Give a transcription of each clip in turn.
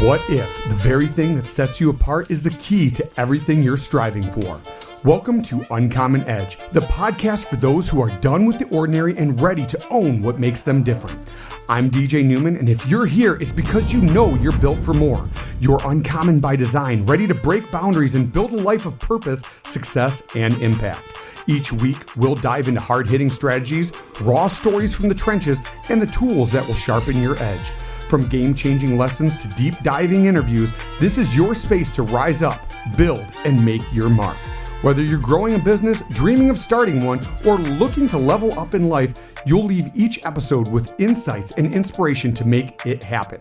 What if the very thing that sets you apart is the key to everything you're striving for? Welcome to Uncommon Edge, the podcast for those who are done with the ordinary and ready to own what makes them different. I'm DJ Neumann, and if you're here, it's because you know you're built for more. You're uncommon by design, ready to break boundaries and build a life of purpose, success, and impact. Each week, we'll dive into hard-hitting strategies, raw stories from the trenches, and the tools that will sharpen your edge. From game-changing lessons to deep-diving interviews, this is your space to rise up, build, and make your mark. Whether you're growing a business, dreaming of starting one, or looking to level up in life, you'll leave each episode with insights and inspiration to make it happen.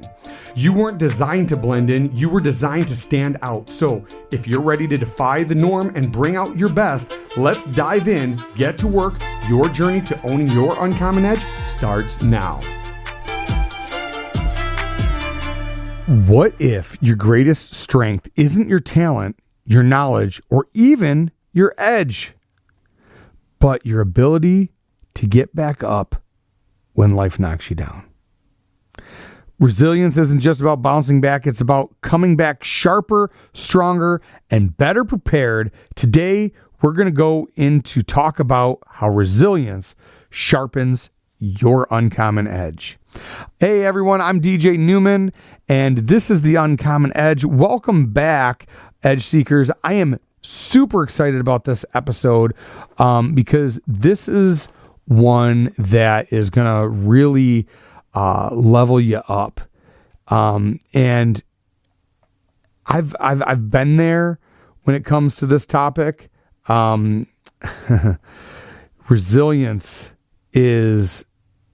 You weren't designed to blend in, you were designed to stand out. So if you're ready to defy the norm and bring out your best, let's dive in, get to work. Your journey to owning your uncommon edge starts now. What if your greatest strength isn't your talent, your knowledge, or even your edge, but your ability to get back up when life knocks you down? Resilience isn't just about bouncing back, it's about coming back sharper, stronger, and better prepared. Today, we're going to go into talk about how resilience sharpens your uncommon edge. Hey everyone, I'm DJ Neumann, and this is the Uncommon Edge. Welcome back, Edge Seekers. I am super excited about this episode because this is one that is going to really level you up. And I've been there when it comes to this topic. Resilience is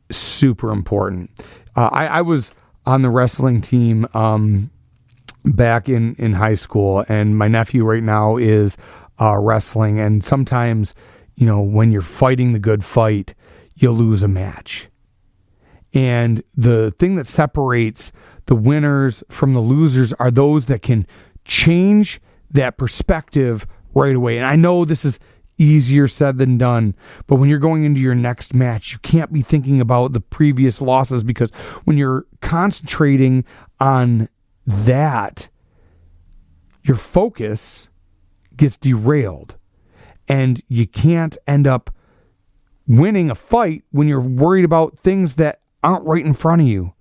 super important. I was on the wrestling team back in high school, and my nephew right now is wrestling. And sometimes, when you're fighting the good fight, you lose a match. And the thing that separates the winners from the losers are those that can change that perspective right away. And I know this is easier said than done, but when you're going into your next match, you can't be thinking about the previous losses, because when you're concentrating on that, your focus gets derailed and you can't end up winning a fight when you're worried about things that aren't right in front of you.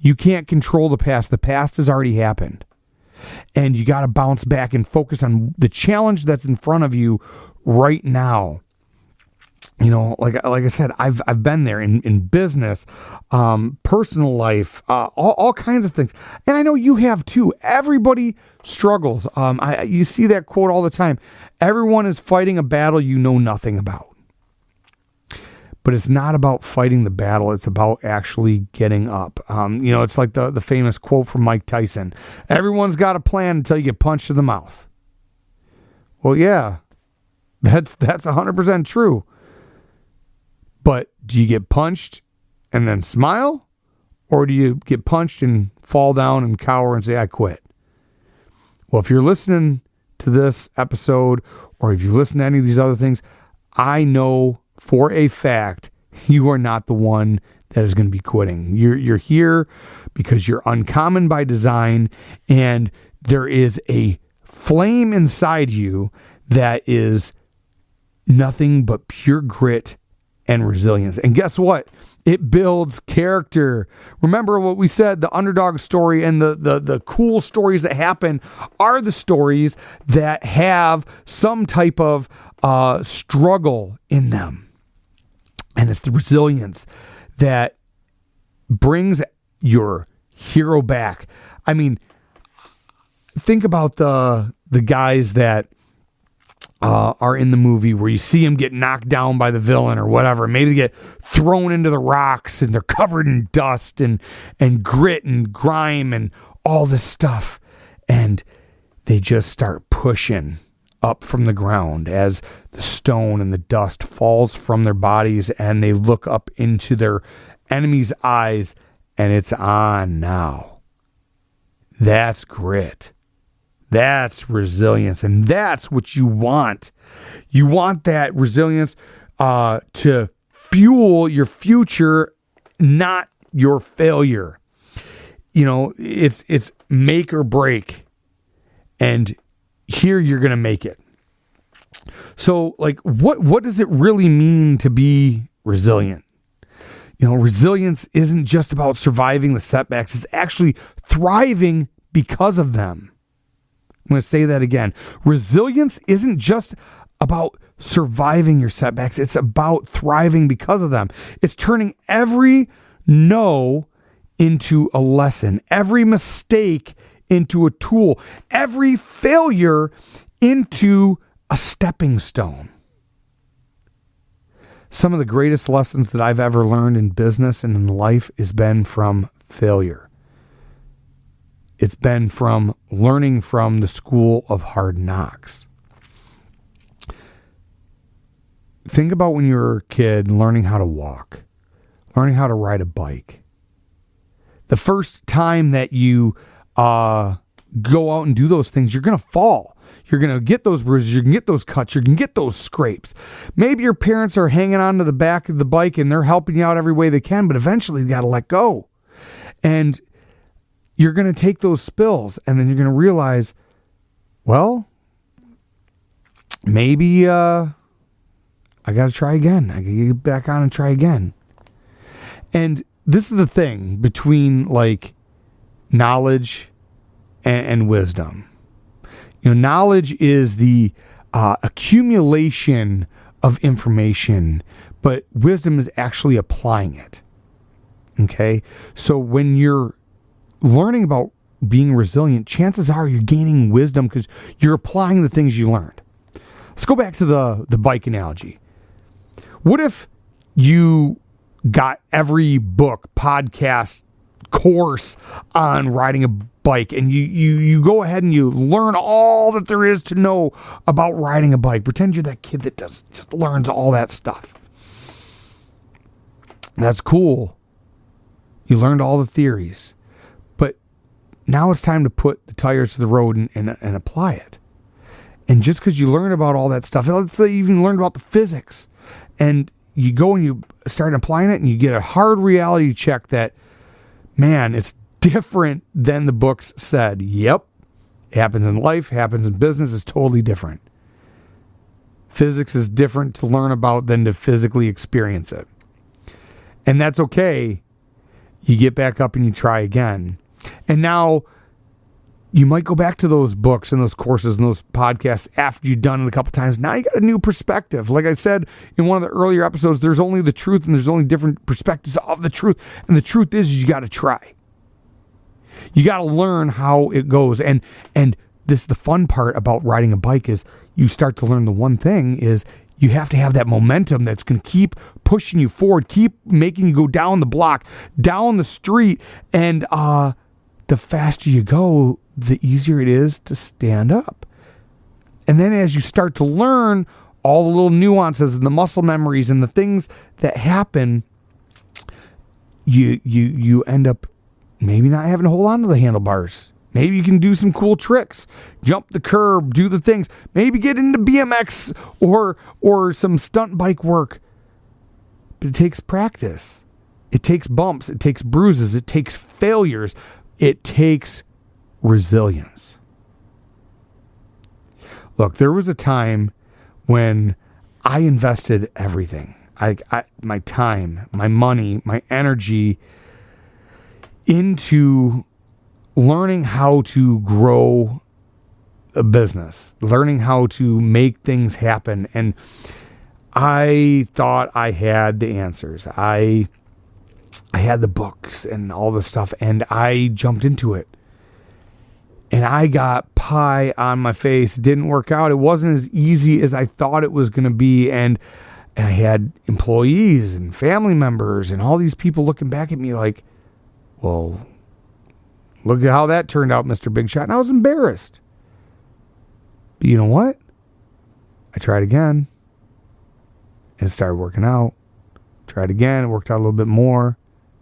You can't control the past. The past has already happened, and you got to bounce back and focus on the challenge that's in front of you right now. Like I said, I've been there in business, personal life, all kinds of things. And I know you have too. Everybody struggles. You see that quote all the time. Everyone is fighting a battle you know nothing about. But it's not about fighting the battle. It's about actually getting up. It's like the famous quote from Mike Tyson. Everyone's got a plan until you get punched in the mouth. Well, yeah, that's 100% true. But do you get punched and then smile? Or do you get punched and fall down and cower and say, I quit? Well, if you're listening to this episode, or if you listen to any of these other things, I know for a fact you are not the one that is going to be quitting. You're here because you're uncommon by design, and there is a flame inside you that is nothing but pure grit and resilience. And guess what? It builds character. Remember what we said, the underdog story and the cool stories that happen are the stories that have some type of struggle in them. And it's the resilience that brings your hero back. I mean, think about the guys that are in the movie where you see them get knocked down by the villain or whatever. Maybe they get thrown into the rocks and they're covered in dust and grit and grime and all this stuff. And they just start pushing up from the ground as the stone and the dust falls from their bodies, and they look up into their enemy's eyes, and it's on now. That's grit. That's resilience, and that's what you want. You want that resilience to fuel your future, not your failure. it's make or break. And here you're going to make it. So like, what does it really mean to be resilient? Resilience isn't just about surviving the setbacks. It's actually thriving because of them. I'm going to say that again. Resilience isn't just about surviving your setbacks. It's about thriving because of them. It's turning every no into a lesson, every mistake into a tool, every failure into a stepping stone. Some of the greatest lessons that I've ever learned in business and in life has been from failure. It's been from learning from the school of hard knocks. Think about when you were a kid learning how to walk, learning how to ride a bike. The first time that you go out and do those things, you're going to fall. You're going to get those bruises. You're going to get those cuts. You're going to get those scrapes. Maybe your parents are hanging on to the back of the bike and they're helping you out every way they can, but eventually you got to let go. And you're going to take those spills and then you're going to realize, well, maybe I got to try again. I got to get back on and try again. And this is the thing between like knowledge and wisdom. Knowledge is the accumulation of information, but wisdom is actually applying it. Okay? So when you're learning about being resilient, chances are you're gaining wisdom because you're applying the things you learned. Let's go back to the bike analogy. What if you got every book, podcast, course on riding a bike and you go ahead and you learn all that there is to know about riding a bike? Pretend you're that kid that just learns all that stuff. That's cool. You learned all the theories. But now it's time to put the tires to the road and apply it. And just because you learn about all that stuff, let's say you even learned about the physics, and you go and you start applying it and you get a hard reality check that, man, it's different than the books said. Yep. It happens in life, happens in business, it's totally different. Physics is different to learn about than to physically experience it. And that's okay. You get back up and you try again. And now you might go back to those books and those courses and those podcasts after you've done it a couple times. Now you got a new perspective. Like I said in one of the earlier episodes, there's only the truth and there's only different perspectives of the truth. And the truth is you got to try. You got to learn how it goes. And this is the fun part about riding a bike is you start to learn the one thing is you have to have that momentum that's going to keep pushing you forward, keep making you go down the block, down the street. And the faster you go, the easier it is to stand up. And then as you start to learn all the little nuances and the muscle memories and the things that happen, you end up maybe not having to hold on to the handlebars. Maybe you can do some cool tricks, jump the curb, do the things, maybe get into BMX or some stunt bike work. But it takes practice. It takes bumps. It takes bruises. It takes failures. It takes resilience. Look, there was a time when I invested everything. My time, my money, my energy into learning how to grow a business, learning how to make things happen. And I thought I had the answers. I had the books and all the stuff, and I jumped into it. And I got pie on my face. It didn't work out. It wasn't as easy as I thought it was going to be. And I had employees and family members and all these people looking back at me like, well, look at how that turned out, Mr. Big Shot. And I was embarrassed. But you know what? I tried again. And it started working out. Tried again. It worked out a little bit more.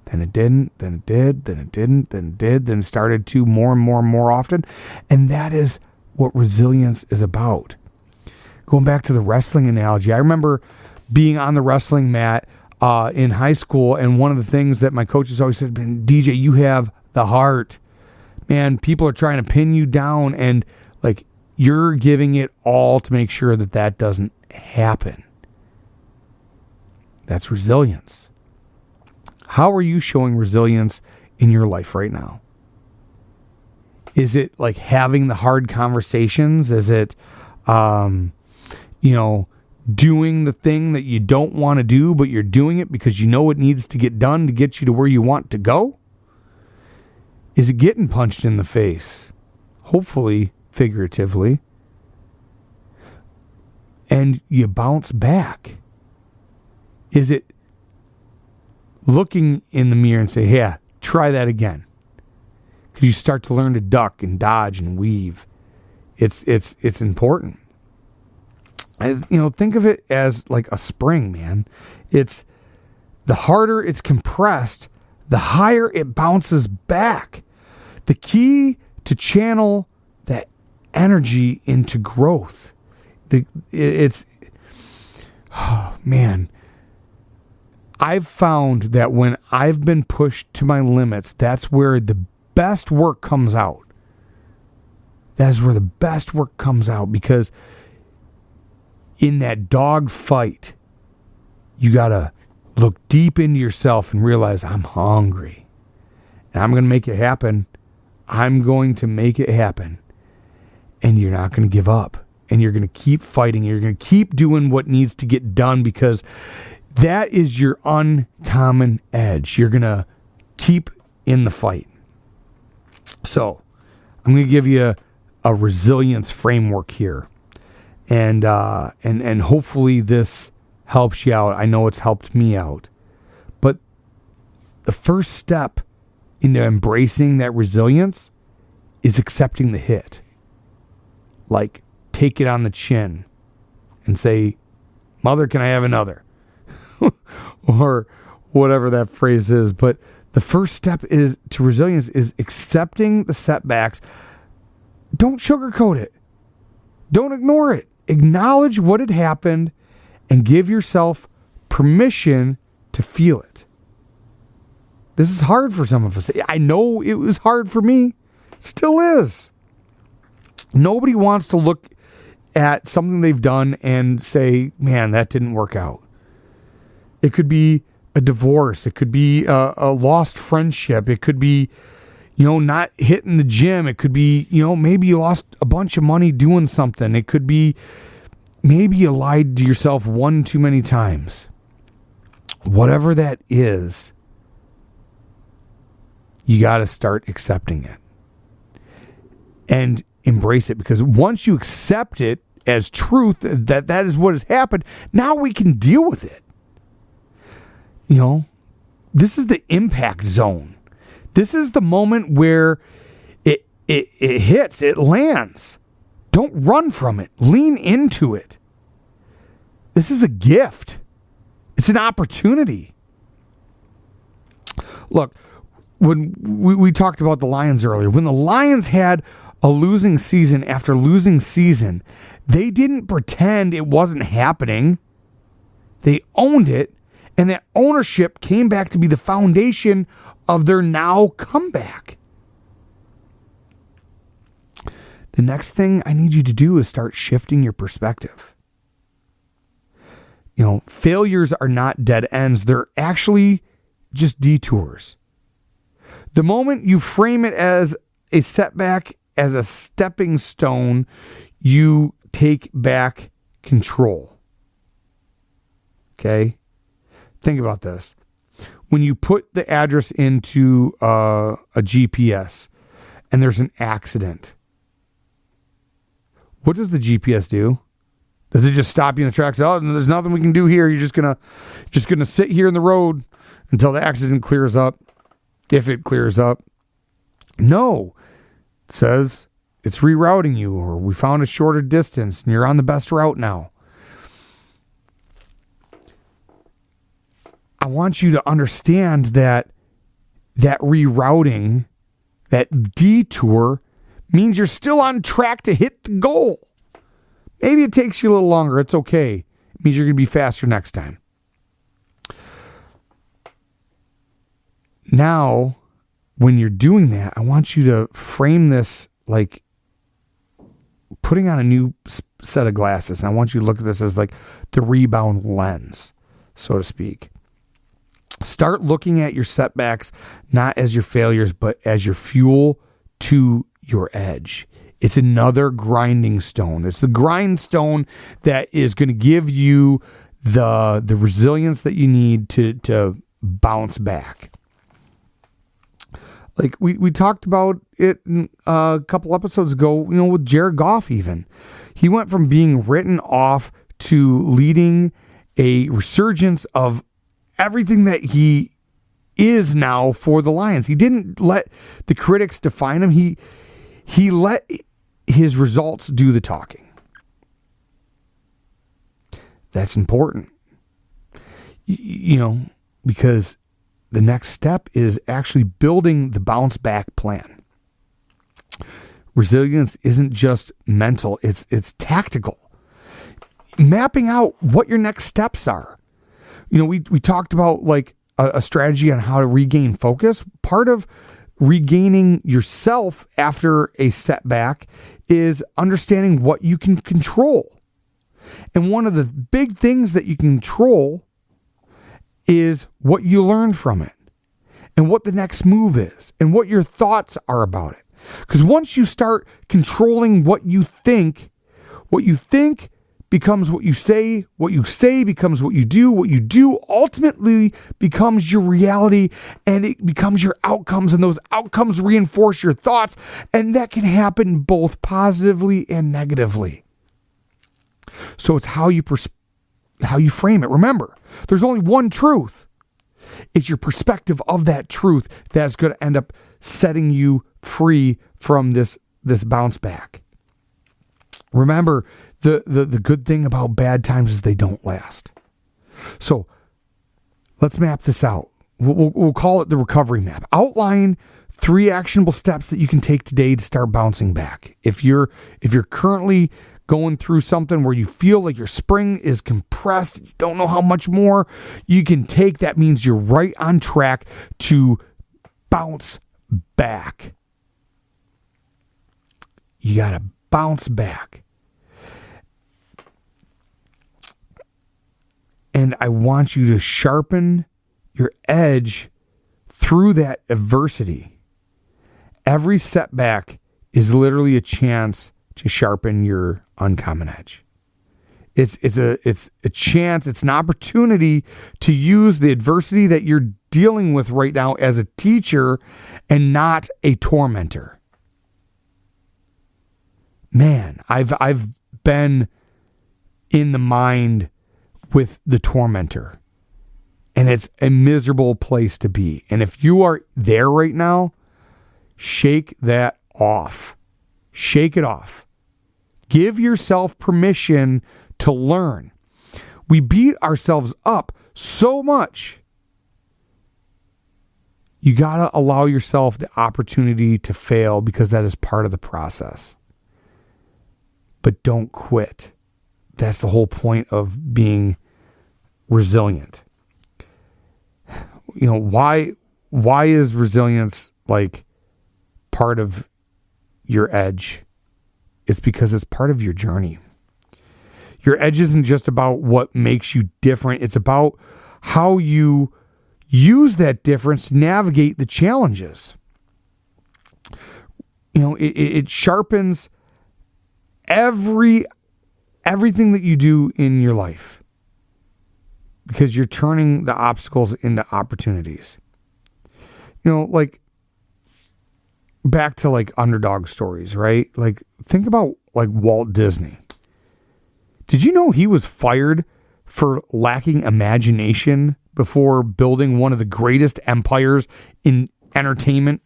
Then it didn't, then it did, then it didn't, then it did, then it started to more and more and more often. And that is what resilience is about. Going back to the wrestling analogy, I remember being on the wrestling mat in high school, and one of the things that my coaches always said, DJ, you have the heart. Man, people are trying to pin you down, and like you're giving it all to make sure that that doesn't happen. That's resilience. How are you showing resilience in your life right now? Is it like having the hard conversations? Is it, doing the thing that you don't want to do, but you're doing it because you know it needs to get done to get you to where you want to go? Is it getting punched in the face? Hopefully, figuratively. And you bounce back? Is it looking in the mirror and say, yeah, try that again? Because you start to learn to duck and dodge and weave. It's important. Think of it as like a spring, man. It's the harder it's compressed, the higher it bounces back. The key to channel that energy into growth. I've found that when I've been pushed to my limits, that's where the best work comes out. That's where the best work comes out, because in that dog fight, you got to look deep into yourself and realize, I'm hungry and I'm going to make it happen. I'm going to make it happen. And you're not going to give up, and you're going to keep fighting. You're going to keep doing what needs to get done, because that is your uncommon edge. You're going to keep in the fight. So I'm going to give you a resilience framework here. And hopefully this helps you out. I know it's helped me out. But the first step into embracing that resilience is accepting the hit. Like, take it on the chin and say, "Mother, can I have another?" Or whatever that phrase is. But the first step to resilience is accepting the setbacks. Don't sugarcoat it. Don't ignore it. Acknowledge what had happened and give yourself permission to feel it. This is hard for some of us. I know it was hard for me. Still is. Nobody wants to look at something they've done and say, man, that didn't work out. It could be a divorce. It could be a lost friendship. It could be, not hitting the gym. It could be, maybe you lost a bunch of money doing something. It could be maybe you lied to yourself one too many times. Whatever that is, you got to start accepting it and embrace it, because once you accept it as truth, that is what has happened, now we can deal with it. This is the impact zone. This is the moment where it hits, it lands. Don't run from it. Lean into it. This is a gift. It's an opportunity. Look, when we talked about the Lions earlier, when the Lions had a losing season after losing season, they didn't pretend it wasn't happening. They owned it, and that ownership came back to be the foundation of their now comeback. The next thing I need you to do is start shifting your perspective. Failures are not dead ends. They're actually just detours. The moment you frame it as a setback, as a stepping stone, you take back control. Okay? Think about this. When you put the address into a GPS and there's an accident, what does the GPS do? Does it just stop you in the tracks? Oh, there's nothing we can do here. You're just gonna sit here in the road until the accident clears up, if it clears up. No. It says it's rerouting you, or we found a shorter distance and you're on the best route now. I want you to understand that rerouting, that detour, means you're still on track to hit the goal. Maybe it takes you a little longer. It's okay. It means you're going to be faster next time. Now, when you're doing that, I want you to frame this like putting on a new set of glasses. And I want you to look at this as like the rebound lens, so to speak. Start looking at your setbacks not as your failures, but as your fuel to your edge. It's another grinding stone. It's the grindstone that is going to give you the resilience that you need to bounce back. Like we talked about it a couple episodes ago, with Jared Goff even. He went from being written off to leading a resurgence of everything that he is now for the Lions. He didn't let the critics define him. He let his results do the talking. That's important. Because the next step is actually building the bounce back plan. Resilience isn't just mental, it's tactical. Mapping out what your next steps are. We talked about like a strategy on how to regain focus. Part of regaining yourself after a setback is understanding what you can control. And one of the big things that you can control is what you learn from it and what the next move is and what your thoughts are about it. Because once you start controlling what you think becomes what you say becomes what you do ultimately becomes your reality, and it becomes your outcomes, and those outcomes reinforce your thoughts, and that can happen both positively and negatively. So it's how you frame it. Remember, there's only one truth. It's your perspective of that truth that's going to end up setting you free from this bounce back. Remember, the good thing about bad times is they don't last. So let's map this out. We'll call it the recovery map. Outline 3 actionable steps that you can take today to start bouncing back. If you're currently going through something where you feel like your spring is compressed, you don't know how much more you can take, that means you're right on track to bounce back. You got to bounce back. And I want you to sharpen your edge through that adversity. Every setback is literally a chance to sharpen your uncommon edge. It's a chance, it's an opportunity to use the adversity that you're dealing with right now as a teacher and not a tormentor. Man, I've been in the mind with the tormentor, and it's a miserable place to be. And if you are there right now, shake that off. Shake it off. Give yourself permission to learn. We beat ourselves up so much. You got to allow yourself the opportunity to fail, because that is part of the process. But don't quit. That's the whole point of being resilient. Why is resilience like part of your edge? It's because it's part of your journey. Your edge isn't just about what makes you different. It's about how you use that difference to navigate the challenges. It sharpens everything that you do in your life, because you're turning the obstacles into opportunities. Like back to like underdog stories, right? Like think about like Walt Disney. Did you know he was fired for lacking imagination before building one of the greatest empires in entertainment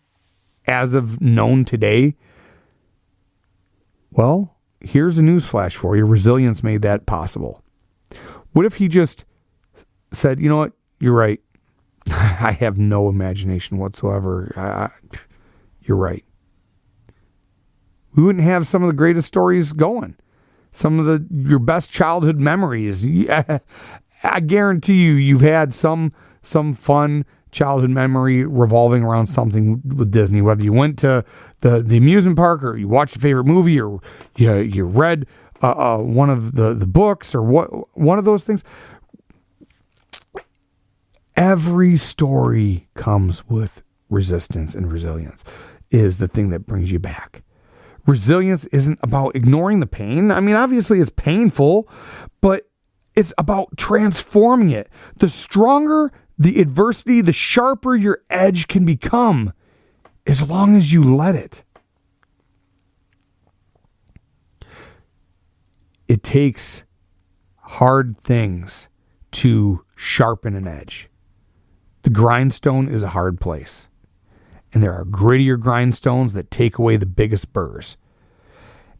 as of known today? Well, here's a newsflash for you. Resilience made that possible. What if he just said, you know what? You're right. I have no imagination whatsoever. You're right. We wouldn't have some of the greatest stories going. Some of your best childhood memories. I guarantee you've had some fun childhood memory revolving around something with Disney, whether you went to the amusement park or you watched a favorite movie or you read one of the books or one of those things. Every story comes with resistance, and resilience is the thing that brings you back. Resilience isn't about ignoring the pain. I mean, obviously it's painful, but it's about transforming it. The stronger the adversity, the sharper your edge can become, as long as you let it. It takes hard things to sharpen an edge. The grindstone is a hard place. And there are grittier grindstones that take away the biggest burrs.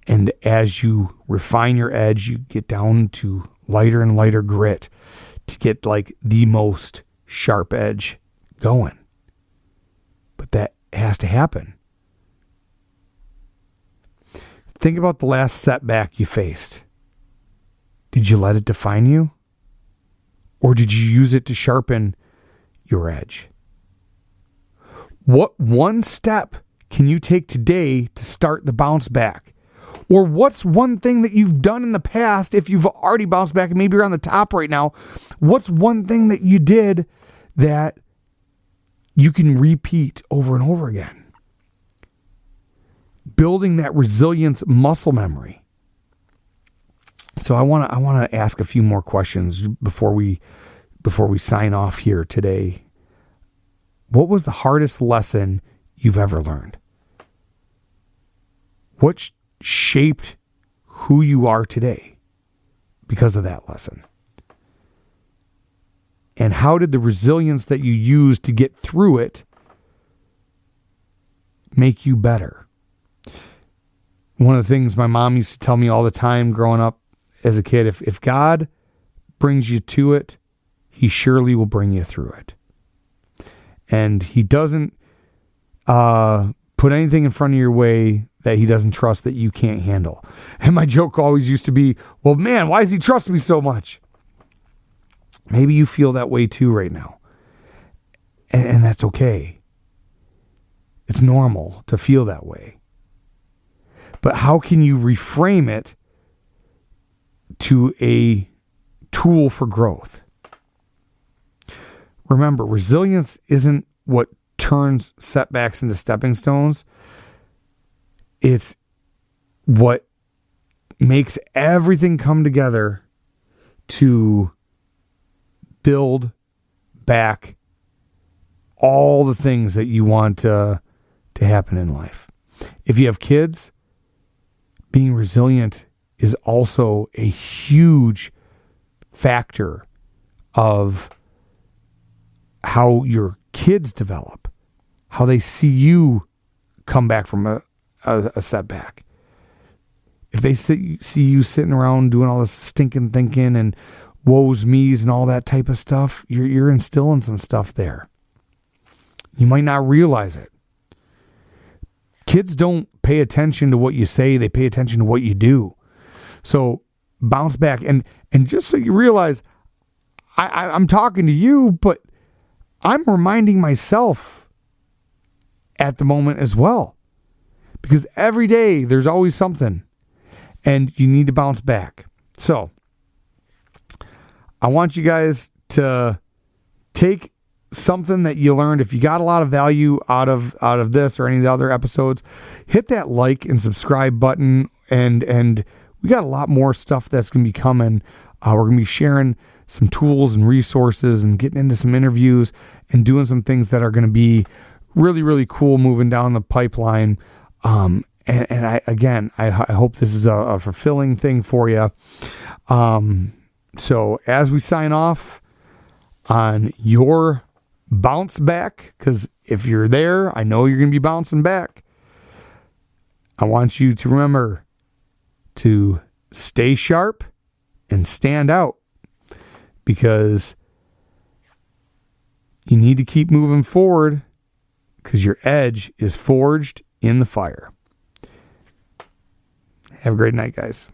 And as you refine your edge, you get down to lighter and lighter grit to get like the most sharp edge going. But that has to happen. Think about the last setback you faced. Did you let it define you? Or did you use it to sharpen your edge? What one step can you take today to start the bounce back? Or what's one thing that you've done in the past, if you've already bounced back and maybe you're on the top right now, what's one thing that you did that you can repeat over and over again? Building that resilience muscle memory. So I want to ask a few more questions before we sign off here today. What was the hardest lesson you've ever learned? What shaped who you are today because of that lesson? And how did the resilience that you used to get through it make you better? One of the things my mom used to tell me all the time growing up as a kid, if God brings you to it, he surely will bring you through it. And he doesn't put anything in front of your way that he doesn't trust that you can't handle. And my joke always used to be, well, man, why does he trust me so much? Maybe you feel that way too right now. And that's okay. It's normal to feel that way. But how can you reframe it to a tool for growth? Remember, resilience isn't what turns setbacks into stepping stones. It's what makes everything come together to build back all the things that you want to happen in life. If you have kids, being resilient is also a huge factor of how your kids develop, how they see you come back from a setback. If they see you sitting around doing all this stinking thinking and woes me's and all that type of stuff, you're instilling some stuff there. You might not realize it. Kids don't pay attention to what you say, they pay attention to what you do. So bounce back. And just so you realize, I'm talking to you, but I'm reminding myself at the moment as well. Because every day there's always something. And you need to bounce back. So I want you guys to take something that you learned. If you got a lot of value out of this or any of the other episodes, hit that like and subscribe button. And we got a lot more stuff that's going to be coming. We're going to be sharing some tools and resources and getting into some interviews and doing some things that are going to be really, really cool moving down the pipeline. And I hope this is a fulfilling thing for you. So as we sign off on your bounce back, because if you're there, I know you're going to be bouncing back. I want you to remember to stay sharp and stand out, because you need to keep moving forward, because your edge is forged in the fire. Have a great night, guys.